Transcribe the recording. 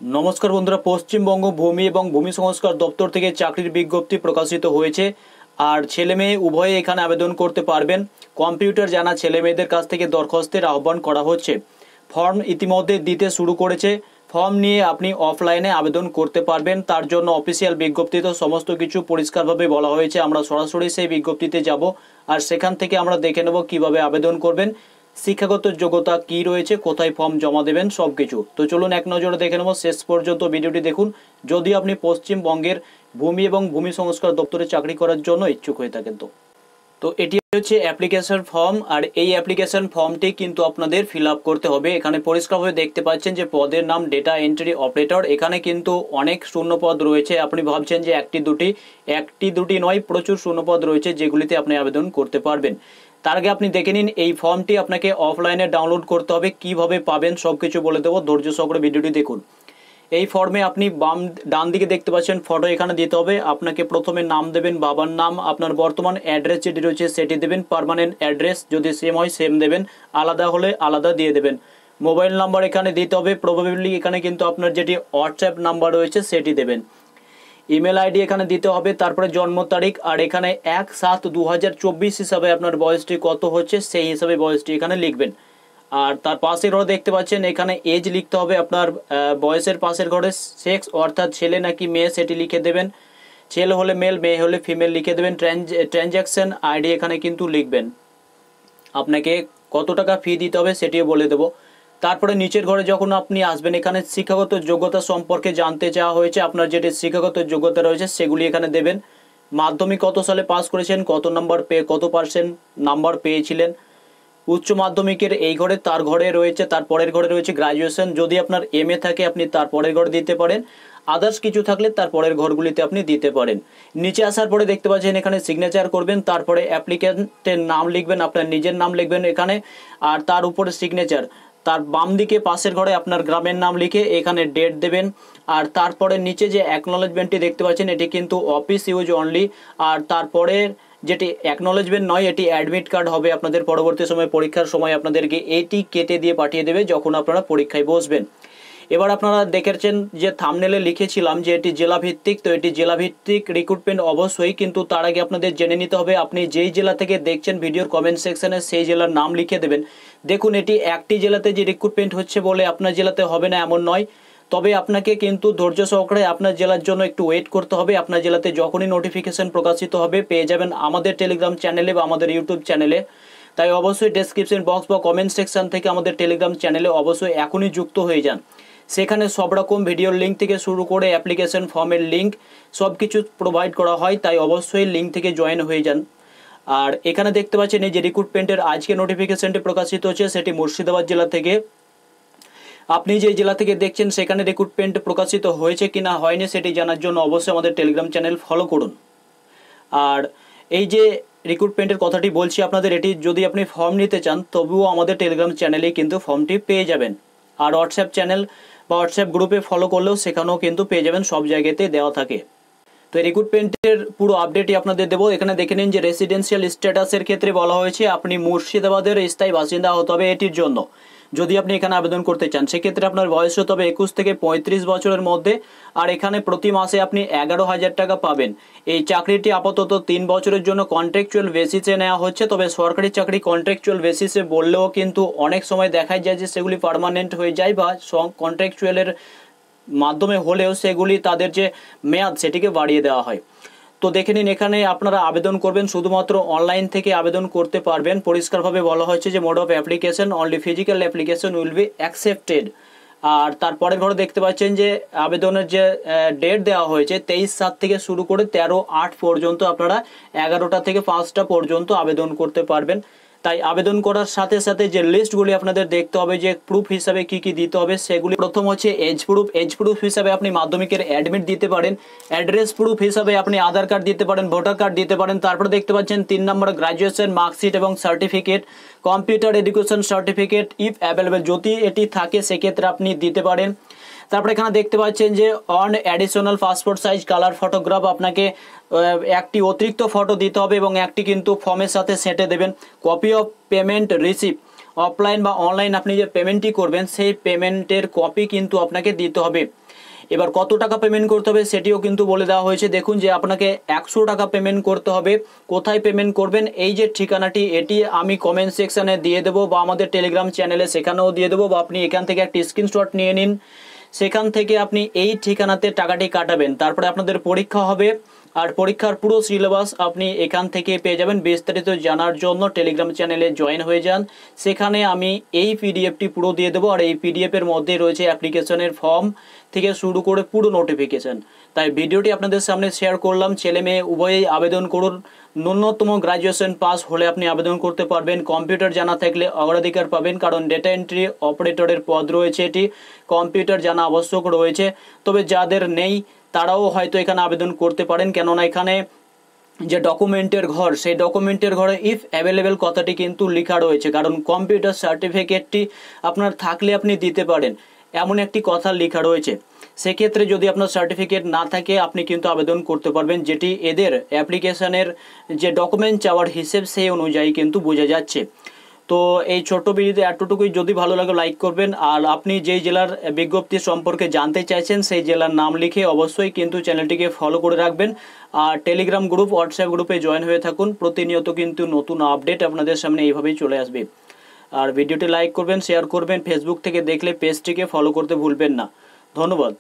नमस्कार बंधुरा पश्चिमबंग भूमि एवं भूमि संस्कार दफ्तर থেকে চাকরির বিজ্ঞপ্তি প্রকাশিত হয়েছে আর ছেলে মেয়ে উভয়ে এখানে আবেদন করতে পারবেন। কম্পিউটার জানা ছেলে মেয়েদের কাছ থেকে দরখাস্তের আহ্বান করা হচ্ছে। ফর্ম ইতিমধ্যে দিতে শুরু করেছে। ফর্ম নিয়ে আপনি অফলাইনে আবেদন করতে পারবেন। তার জন্য অফিসিয়াল বিজ্ঞপ্তিতে সমস্ত কিছু পরিষ্কারভাবে বলা হয়েছে। আমরা সরাসরি সেই বিজ্ঞপ্তিতে যাব আর সেখান থেকে আমরা দেখে নেব কিভাবে আবেদন করবেন, শিক্ষাগত যোগ্যতা কি রয়েছে, কোথায় ফর্ম জমা দেবেন সবকিছু। তো চলুন এক নজরে দেখে নেব, শেষ পর্যন্ত ভিডিওটি দেখুন যদি আপনি পশ্চিমবঙ্গের ভূমি এবং ভূমি সংস্কার দপ্তরে চাকরি করার জন্য ইচ্ছুক হয়ে থাকেন। তো এটি হচ্ছে অ্যাপ্লিকেশন ফর্ম আর এই অ্যাপ্লিকেশন ফর্মটি কিন্তু আপনাদের ফিল আপ করতে হবে। এখানে পরিষ্কারভাবে দেখতে পাচ্ছেন যে পদের নাম ডেটা এন্ট্রি অপারেটর। এখানে কিন্তু অনেক শূন্যপদ রয়েছে। আপনি ভাবছেন যে একটি দুটি নয়, প্রচুর শূন্যপদ রয়েছে যেগুলিতে আপনি আবেদন করতে পারবেন। তার আগে আপনি দেখে নিন এই ফর্মটি আপনাকে অফলাইনে ডাউনলোড করতে হবে। কিভাবে পাবেন সবকিছু বলে দেবো, ধৈর্য সহকারে ভিডিওটি দেখুন। এই ফর্মে আপনি ডান দিকে দেখতে পাচ্ছেন ফটো, এখানে দিতে হবে। আপনাকে প্রথমে নাম দেবেন, বাবার নাম, আপনার বর্তমান অ্যাড্রেস যেটি রয়েছে সেটি দেবেন, পার্মানেন্ট অ্যাড্রেস যদি সেম হয় সেম দেবেন, আলাদা হলে আলাদা দিয়ে দেবেন। মোবাইল নাম্বার এখানে দিতে হবে, প্রবাবলি এখানে কিন্তু আপনার যেটি হোয়াটসঅ্যাপ নাম্বার রয়েছে সেটি দেবেন। ইমেল আইডি এখানে দিতে হবে, তারপরে জন্ম তারিখ আর এখানে 1/7/2024 হিসাবে আপনার বয়সটি কত হচ্ছে সেই হিসাবে বয়সটি এখানে লিখবেন। আর তার পাশের ঘরে দেখতে পাচ্ছেন এখানে এজ লিখতে হবে, আপনার বয়সের পাশের ঘরে সেক্স অর্থাৎ ছেলে নাকি মেয়ে সেটি লিখে দেবেন। ছেলে হলে মেল, মেয়ে হলে ফিমেল লিখে দেবেন। ট্রানজ্যাকশন আইডি এখানে কিন্তু লিখবেন। আপনাকে কত টাকা ফি দিতে হবে সেটিও বলে দেবো। তারপরে নিচের ঘরে যখন আপনি আসবেন এখানে শিক্ষাগত যোগ্যতা সম্পর্কে জানতে চাওয়া হয়েছে। আপনার যেটি শিক্ষাগত যোগ্যতা রয়েছে সেগুলি এখানে দেবেন। মাধ্যমিক কত সালে পাস করেছেন, কত পার্সেন্ট নাম্বার পেয়েছিলেন। উচ্চ মাধ্যমিকের এই ঘরে তার ঘরে রয়েছে, তার পরের ঘরে রয়েছে গ্রাজুয়েশন। যদি আপনার MA থাকে আপনি তার পরের ঘরে দিতে পারেন, আদার্স কিছু থাকলে তার পরের ঘরগুলিতে আপনি দিতে পারেন। নিচে আসার পরে দেখতে পাচ্ছেন এখানে সিগনেচার করবেন, তারপরে অ্যাপ্লিক্যান্টের নাম লিখবেন, আপনার নিজের নাম লিখবেন এখানে, আর তার উপরে সিগনেচার। তার বাম দিকে পাশের ঘরে আপনার গ্রামের নাম লিখে এখানে ডেট দেবেন। আর তারপরে নিচে যে অ্যাকনোলেজমেন্টটি দেখতে পাচ্ছেন এটি কিন্তু অফিস ইউজ অনলি। আর তারপরে যেটি অ্যাকনোলেজমেন্ট নয়, এটি অ্যাডমিট কার্ড হবে আপনাদের পরবর্তী সময় পরীক্ষার সময় আপনাদেরকে এটি কেটে দিয়ে পাঠিয়ে দেবে যখন আপনারা পরীক্ষায় বসবেন। এবার আপনারা দেখেছেন যে থাম্বনেলে লিখেছিলাম যে এটি জেলাভিত্তিক, তো এটি জেলাভিত্তিক রিক্রুটমেন্ট অবশ্যই, কিন্তু তার আগে আপনাদের জেনে নিতে হবে আপনি যেই জেলা থেকে দেখছেন ভিডিওর কমেন্ট সেকশনে সেই জেলার নাম লিখে দেবেন। দেখুন এটি একটি জেলাতে যে রিক্রুটমেন্ট হচ্ছে বলে আপনার জেলাতে হবে না এমন নয়, তবে আপনাকে কিন্তু ধৈর্য সহকারে আপনার জেলার জন্য একটু ওয়েট করতে হবে। আপনার জেলাতে যখনই নোটিফিকেশন প্রকাশিত হবে পেয়ে যাবেন আমাদের টেলিগ্রাম চ্যানেলে বা আমাদের ইউটিউব চ্যানেলে। তাই অবশ্যই ডেসক্রিপশন বক্স বা কমেন্ট সেকশন থেকে আমাদের টেলিগ্রাম চ্যানেলে অবশ্যই এখনই যুক্ত হয়ে যান। সেখানে সব রকম ভিডিওর লিঙ্ক থেকে শুরু করে অ্যাপ্লিকেশন ফর্মের লিঙ্ক সব কিছু প্রোভাইড করা হয়, তাই অবশ্যই লিঙ্ক থেকে জয়েন হয়ে যান। আর এখানে দেখতে পাচ্ছেন এই যে রিক্রুটমেন্টের আজকে নোটিফিকেশনটি প্রকাশিত হচ্ছে সেটি মুর্শিদাবাদ জেলা থেকে। আপনি যে জেলা থেকে দেখছেন সেখানে রিক্রুটমেন্ট প্রকাশিত হয়েছে কিনা হয়নি সেটি জানার জন্য অবশ্যই আমাদের টেলিগ্রাম চ্যানেল ফলো করুন। আর এই যে রিক্রুটমেন্টের কথাটি বলছি আপনাদের, এটি যদি আপনি ফর্ম নিতে চান তবুও আমাদের টেলিগ্রাম চ্যানেলে কিন্তু ফর্মটি পেয়ে যাবেন। আর হোয়াটসঅ্যাপ চ্যানেল বা হোয়াটসঅ্যাপ গ্রুপে ফলো করলেও সেখানেও কিন্তু পেয়ে যাবেন, সব জায়গাতে দেওয়া থাকে। তো এই রিক্রুটমেন্টের পুরো আপডেটই আপনাদের দেবো। এখানে দেখে নিন যে রেসিডেন্সিয়াল স্ট্যাটাসের ক্ষেত্রে বলা হয়েছে আপনি মুর্শিদাবাদের স্থায়ী বাসিন্দা হতে হবে এটির জন্য। যদি আপনি এখানে আবেদন করতে চান সেক্ষেত্রে আপনার বয়স হতে হবে 21 থেকে 35 বছরের মধ্যে। আর এখানে প্রতি মাসে আপনি 11,000 টাকা পাবেন। এই চাকরিটি আপাতত 3 বছরের জন্য কন্ট্রাকচুয়াল বেসিসে নেওয়া হচ্ছে। তবে সরকারি চাকরি কন্ট্রাকচুয়াল বেসিসে বললেও কিন্তু অনেক সময় দেখা যায় যে সেগুলি পার্মানেন্ট হয়ে যায় বা কন্ট্রাকচুয়ালের মাধ্যমে হলেও সেগুলি তাদের যে মেয়াদ সেটিকে বাড়িয়ে দেওয়া হয়। তো দেখে নিন এখানে আপনারা আবেদন করবেন শুধুমাত্র অনলাইন থেকে আবেদন করতে পারবেন। পরিষ্কারভাবে বলা হয়েছে যে mode of application only physical application will be accepted. আর তারপরের ঘরে দেখতে পাচ্ছেন যে আবেদনের যে ডেট দেওয়া হয়েছে 23/7 থেকে শুরু করে 13/8 পর্যন্ত, আপনারা 11টা থেকে 5টা পর্যন্ত আবেদন করতে পারবেন। তাই আবেদন করার সাথে সাথে যে লিস্টগুলি আপনাদের দেখতে হবে যে প্রুফ হিসাবে কি কি দিতে হবে সেগুলি, প্রথম হচ্ছে এজ প্রুফ। এজ প্রুফ হিসাবে আপনি মাধ্যমিকের অ্যাডমিট দিতে পারেন। অ্যাড্রেস প্রুফ হিসাবে আপনি আধার কার্ড দিতে পারেন, ভোটার কার্ড দিতে পারেন। তারপরে দেখতে পাচ্ছেন 3 নম্বর গ্রাজুয়েশন মার্কশিট এবং certificate, computer education certificate if available, যদি এটি থাকে সেক্ষেত্রে আপনি দিতে পারেন। তারপরে এখানে দেখতে পাচ্ছেন যে on additional passport size colour photograph, আপনাকে একটি অতিরিক্ত ফটো দিতে হবে এবং একটি কিন্তু ফর্মের সাথে সেটে দেবেন। Copy of payment receipt offline বা অনলাইন আপনি যে পেমেন্টটি করবেন সেই পেমেন্টের কপি কিন্তু আপনাকে দিতে হবে। এবার কত টাকা পেমেন্ট করতে হবে সেটিও কিন্তু বলে দেওয়া হয়েছে। দেখুন যে আপনাকে 100 টাকা পেমেন্ট করতে হবে। কোথায় পেমেন্ট করবেন, এই যে ঠিকানাটি এটি আমি কমেন্ট সেকশানে দিয়ে দেবো বা আমাদের টেলিগ্রাম চ্যানেলে সেখানেও দিয়ে দেবো, বা আপনি এখান থেকে একটি স্ক্রিনশট নিয়ে নিন, সেখান থেকে আপনি এই ঠিকানাতে টাকাটি কাটাবেন। তারপরে আপনাদের পরীক্ষা হবে, আর পরীক্ষার পুরো সিলেবাস আপনি এখান থেকে পেয়ে যাবেন। বিস্তারিত জানার জন্য টেলিগ্রাম চ্যানেলে জয়েন হয়ে যান, সেখানে আমি এই পিডিএফটি পুরো দিয়ে দেবো। আর এই পিডিএফের মধ্যে রয়েছে অ্যাপ্লিকেশনের ফর্ম থেকে শুরু করে পুরো নোটিফিকেশান। তাই ভিডিওটি আপনাদের সামনে শেয়ার করলাম। ছেলে মেয়ে উভয়েই আবেদন করুন। ন্যূনতম গ্র্যাজুয়েশন পাস হলে আপনি আবেদন করতে পারবেন। কম্পিউটার জানা থাকলে অগ্রাধিকার পাবেন, কারণ ডেটা এন্ট্রি অপারেটরের পদ রয়েছে, এটি কম্পিউটার জানা আবশ্যক রয়েছে। তবে যাদের নেই তারাও হয়তো এখানে আবেদন করতে পারেন, কেননা এখানে যে ডকুমেন্টের ঘর, সেই ডকুমেন্টের ঘরে ইফ অ্যাভেলেবেল কথাটি কিন্তু লেখা রয়েছে, কারণ কম্পিউটার সার্টিফিকেটটি আপনার থাকলে আপনি দিতে পারেন এমন একটি কথা লেখা রয়েছে। সেক্ষেত্রে যদি আপনার সার্টিফিকেট না থাকে আপনি কিন্তু আবেদন করতে পারবেন, যেটি এদের অ্যাপ্লিকেশনের যে ডকুমেন্ট চাওয়ার হিসেব সেই অনুযায়ী কিন্তু বোঝা যাচ্ছে। তো এই ছোট্ট ভিডিওতে এতটুকুই। যদি ভালো লাগে লাইক করবেন, আর আপনি যেই জেলার বিজ্ঞপ্তি সম্পর্কে জানতে চাইছেন সেই জেলার নাম লিখে অবশ্যই কিন্তু চ্যানেলটিকে ফলো করে রাখবেন। আর টেলিগ্রাম গ্রুপ, হোয়াটসঅ্যাপ গ্রুপে জয়েন হয়ে থাকুন। প্রতিনিয়ত কিন্তু নতুন আপডেট আপনাদের সামনে এইভাবেই চলে আসবে। আর ভিডিওটি লাইক করবেন, শেয়ার করবেন। ফেসবুক থেকে দেখলে পেজটিকে ফলো করতে ভুলবেন না। ধন্যবাদ।